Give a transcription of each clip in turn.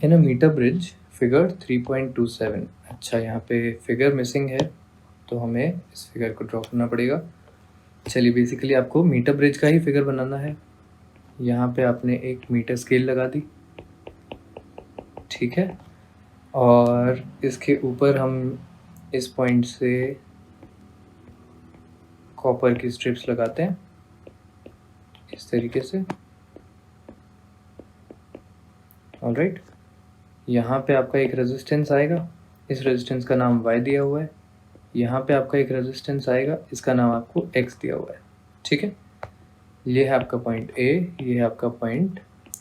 इन अ metre bridge figure 3.27। अच्छा, यहाँ पे फिगर मिसिंग है तो हमें इस फिगर को ड्रॉ करना पड़ेगा। चलिए, बेसिकली आपको मीटर ब्रिज का ही फिगर बनाना है। यहाँ पे आपने एक मीटर स्केल लगा दी, ठीक है, और इसके ऊपर हम इस पॉइंट से कॉपर की स्ट्रिप्स लगाते हैं इस तरीके से। ऑलराइट, यहाँ पे आपका एक रेजिस्टेंस आएगा, इस रेजिस्टेंस का नाम y दिया हुआ है। यहाँ पे आपका एक रेजिस्टेंस आएगा, इसका नाम आपको x दिया हुआ है, ठीक है। ये है आपका पॉइंट A, ये है आपका पॉइंट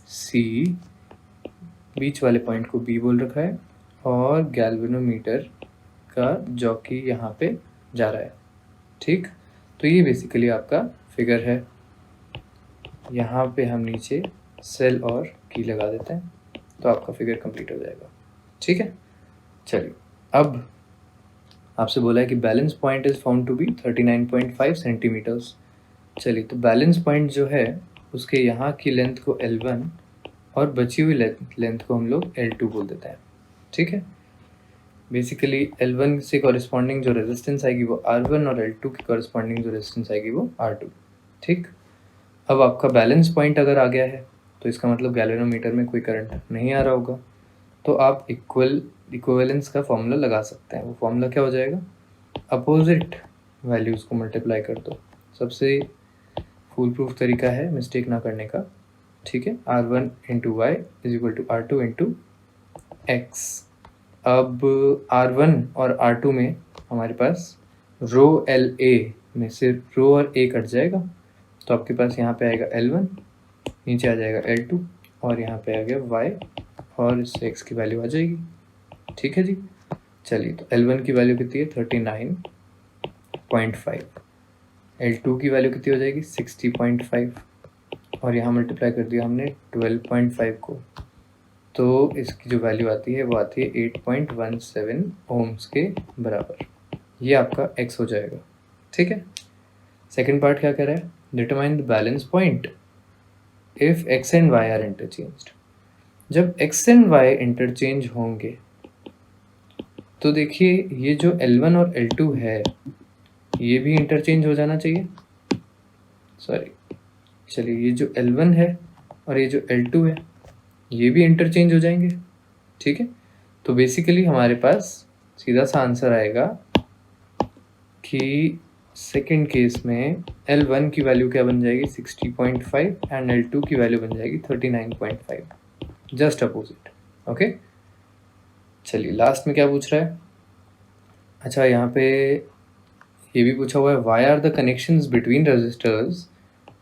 C, बीच वाले पॉइंट को B बोल रखा है, और गैल्वेनोमीटर का जॉकी यहाँ पे जा रहा है, ठीक। तो ये बेसिकली आपका फिगर है। यहाँ पे हम नीचे सेल और की लगा देते हैं तो आपका फिगर कंप्लीट हो जाएगा, ठीक है। चलिए, अब आपसे बोला है कि balance point is found to be 39.5 centimeters. चलिए, तो बैलेंस पॉइंट जो है उसके यहाँ की लेंथ को L1 और बची हुई लेंथ को हम लोग L2 बोल देते हैं, ठीक है। बेसिकली L1 से कॉरेस्पॉन्डिंग जो रेजिस्टेंस आएगी वो R1 और L2 की कॉरेस्पॉन्डिंग जो रेजिस्टेंस आएगी वो R2, ठीक। अब आपका बैलेंस पॉइंट अगर आ गया है तो इसका मतलब गैल्वेनोमीटर में कोई करंट नहीं आ रहा होगा, तो आप इक्विवेलेंस का फॉर्मूला लगा सकते हैं। वो फॉर्मूला क्या हो जाएगा, अपोजिट वैल्यूज़ को मल्टीप्लाई कर दो। सबसे फुल प्रूफ तरीका है मिस्टेक ना करने का, ठीक है। R1 into y is equal to R2 into x. अब R1 और R2 में हमारे पास रो LA में से रो और A कट जाएगा, तो आपके पास यहाँ पे आएगा L1, नीचे आ जाएगा L2, और यहाँ पे आ गया Y, और इससे x की वैल्यू आ जाएगी, ठीक है जी। चलिए, तो L1 की वैल्यू कितनी है 39.5, L2 की वैल्यू कितनी हो जाएगी 60.5, और यहाँ मल्टीप्लाई कर दिया हमने 12.5 को, तो इसकी जो वैल्यू आती है वो आती है 8.17 ओम्स के बराबर। ये आपका x हो जाएगा, ठीक है। सेकेंड पार्ट क्या कह रहा है, determine the balance point if x and y are interchanged. जब x एंड y इंटरचेंज होंगे तो देखिए ये जो L1 और L2 है ये भी इंटरचेंज हो जाना चाहिए, सॉरी, चलिए ये जो L1 है और ये जो L2 है ये भी इंटरचेंज हो जाएंगे, ठीक है। तो बेसिकली हमारे पास सीधा सा आंसर आएगा कि सेकेंड केस में L1 की वैल्यू क्या बन जाएगी 60.5 एंड L2 की वैल्यू बन जाएगी 39.5, जस्ट अपोजिट, ओके। चलिए, लास्ट में क्या पूछ रहा है, अच्छा यहाँ पे ये भी पूछा हुआ है, why are the connections between resistors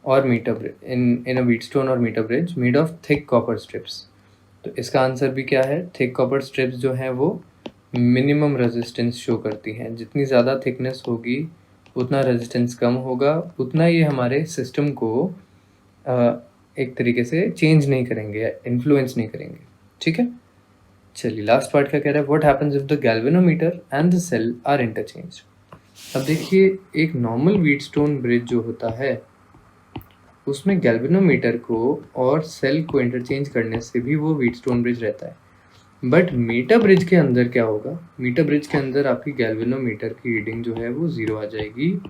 और meter bridge in a Wheatstone और meter bridge made of thick copper strips. तो इसका आंसर भी क्या है, थिक कॉपर स्ट्रिप्स जो हैं वो मिनिमम रेजिस्टेंस शो करती हैं। जितनी ज़्यादा थिकनेस होगी उतना रेजिस्टेंस कम होगा, उतना ये हमारे सिस्टम को एक तरीके से चेंज नहीं करेंगे या इन्फ्लुएंस नहीं करेंगे, ठीक है। चलिए, लास्ट पार्ट क्या कह रहा है, what happens if the galvanometer and the cell are interchanged. अब देखिए, एक नॉर्मल व्हीटस्टोन ब्रिज जो होता है उसमें गैल्वेनोमीटर को और सेल को इंटरचेंज करने से भी वो व्हीटस्टोन ब्रिज रहता है। बट मीटर ब्रिज के अंदर क्या होगा, मीटर ब्रिज के अंदर आपकी गैल्वेनोमीटर की रीडिंग जो है वो 0 आ जाएगी,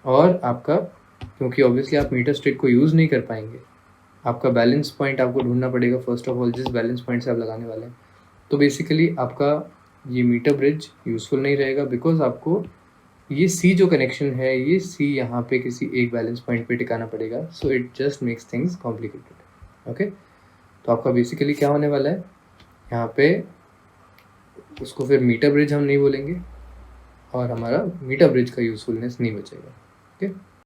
और आपका, क्योंकि ऑब्वियसली आप मीटर स्टिक को यूज़ नहीं कर पाएंगे, आपका बैलेंस पॉइंट आपको ढूंढना पड़ेगा फर्स्ट ऑफ ऑल, जिस बैलेंस पॉइंट से आप लगाने वाले हैं। तो बेसिकली आपका ये मीटर ब्रिज यूज़फुल नहीं रहेगा, बिकॉज आपको ये C जो कनेक्शन है ये C यहाँ पे किसी एक बैलेंस पॉइंट पे टिकाना पड़ेगा, so it just makes things complicated, okay. तो आपका बेसिकली क्या होने वाला है यहाँ पे, उसको फिर मीटर ब्रिज हम नहीं बोलेंगे और हमारा मीटर ब्रिज का यूज़फुलनेस नहीं बचेगा, ओके।